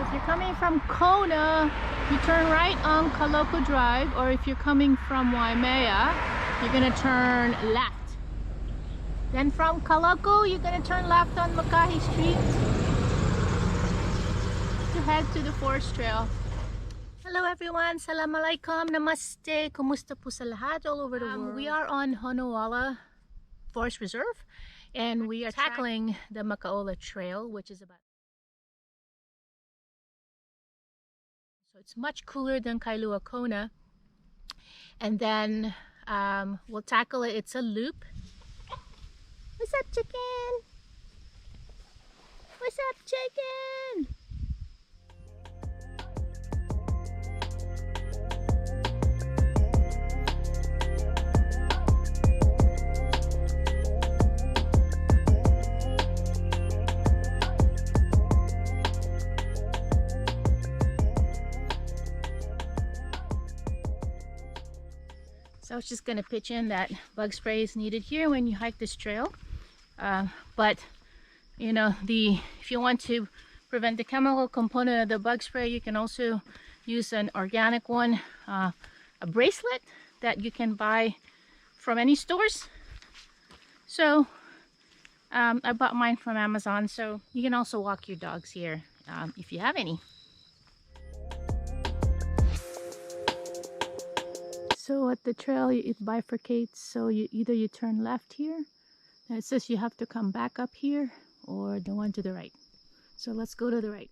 If you're coming from Kona, you turn right on Kaloko Drive, or if you're coming from Waimea, you're gonna turn left. Then from Kaloko, you're gonna turn left on Makahi Street to head to the Forest Trail. Hello everyone, Assalamualaikum, Namaste, Kumusta po sa lahat all over the world. We are on HONO'ULA Forest Reserve, and we are tackling the HONO'ULA Trail, which is about... So it's much cooler than Kailua Kona. And then we'll tackle it. It's a loop. What's up, chicken? What's up, chicken? So I was just gonna pitch in that bug spray is needed here when you hike this trail. But you know, if you want to prevent the chemical component of the bug spray, you can also use an organic one, a bracelet that you can buy from any stores. So I bought mine from Amazon, so you can also walk your dogs here if you have any. So at the trail it bifurcates, so either you turn left here, and it says you have to come back up here, or the one to the right. So let's go to the right.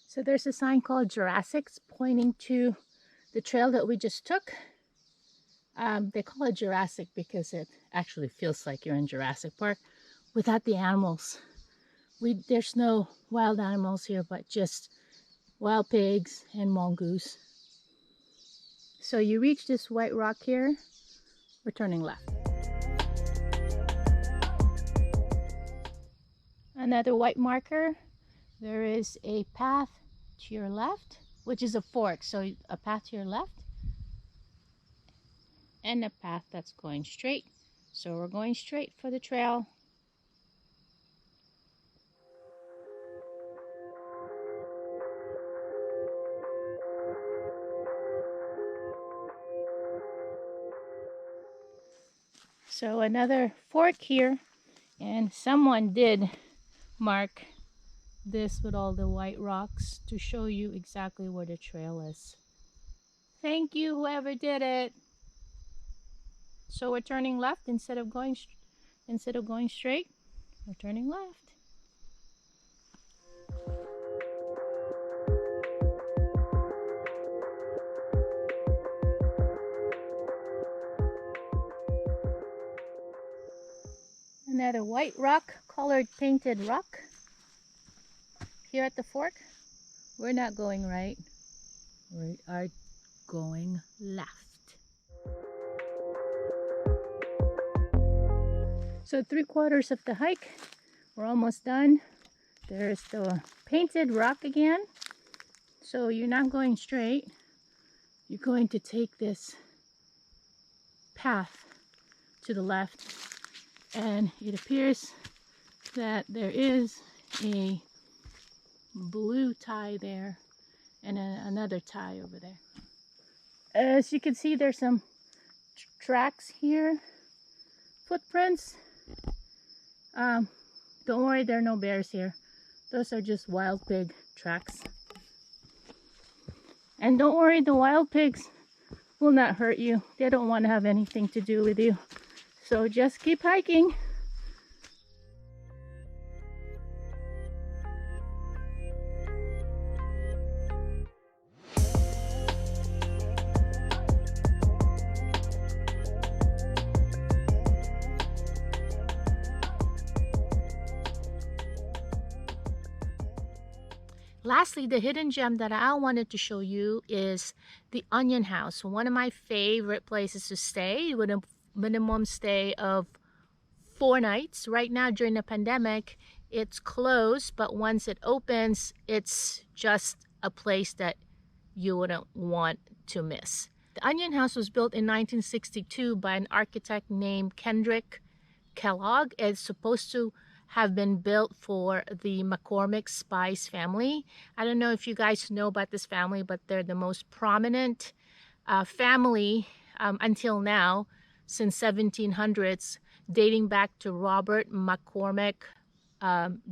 So there's a sign called Jurassic's pointing to the trail that we just took. They call it Jurassic because it actually feels like you're in Jurassic Park without the animals. There's no wild animals here, but just wild pigs and mongoose. So you reach this white rock here, we're turning left. Another white marker. There is a path to your left, which is a fork, so a path to your left and a path that's going straight. So we're going straight for the trail. So another fork here, and someone did mark this with all the white rocks to show you exactly where the trail is. Thank you, whoever did it. So we're turning left instead of going straight. We're turning left. Another white rock, colored painted rock. Here at the fork, we're not going right, we are going left. So 3/4 of the hike, we're almost done. There's the painted rock again. So you're not going straight, you're going to take this path to the left, and it appears that there is a blue tie there and another tie over there. As you can see, there's some tracks here, footprints. Don't worry, there are no bears here. Those are just wild pig tracks. And don't worry, the wild pigs will not hurt you. They don't want to have anything to do with you. So just keep hiking. Lastly, the hidden gem that I wanted to show you is the Onion House, one of my favorite places to stay with a minimum stay of 4 nights. Right now during the pandemic, it's closed, but once it opens, it's just a place that you wouldn't want to miss. The Onion House was built in 1962 by an architect named Kendrick Kellogg. It's supposed to have been built for the McCormick Spice family. I don't know if you guys know about this family, but they're the most prominent family until now, since 1700s, dating back to Robert McCormick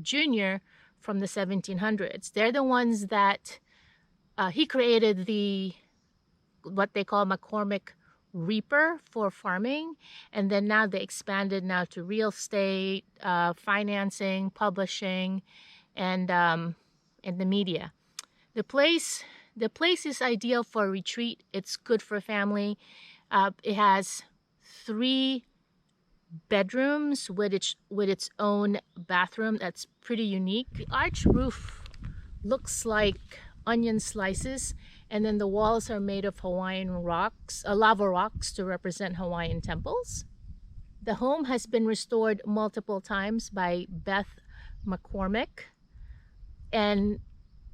Jr. from the 1700s. They're the ones that he created what they call McCormick Reaper for farming, and then now they expanded now to real estate, financing, publishing, and the media. The place is ideal for a retreat. It's good for a family. It has 3 bedrooms with its own bathroom. That's pretty unique. The arch roof looks like onion slices, and then the walls are made of Hawaiian rocks, lava rocks, to represent Hawaiian temples. The home has been restored multiple times by Beth McCormick, and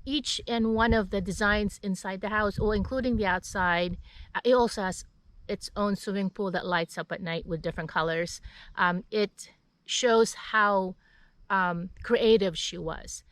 each and one of the designs inside the house, or including the outside, it also has its own swimming pool that lights up at night with different colors. It shows how creative she was.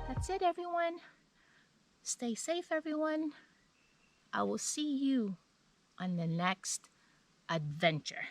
That's it, everyone. Stay safe, everyone. I will see you on the next adventure.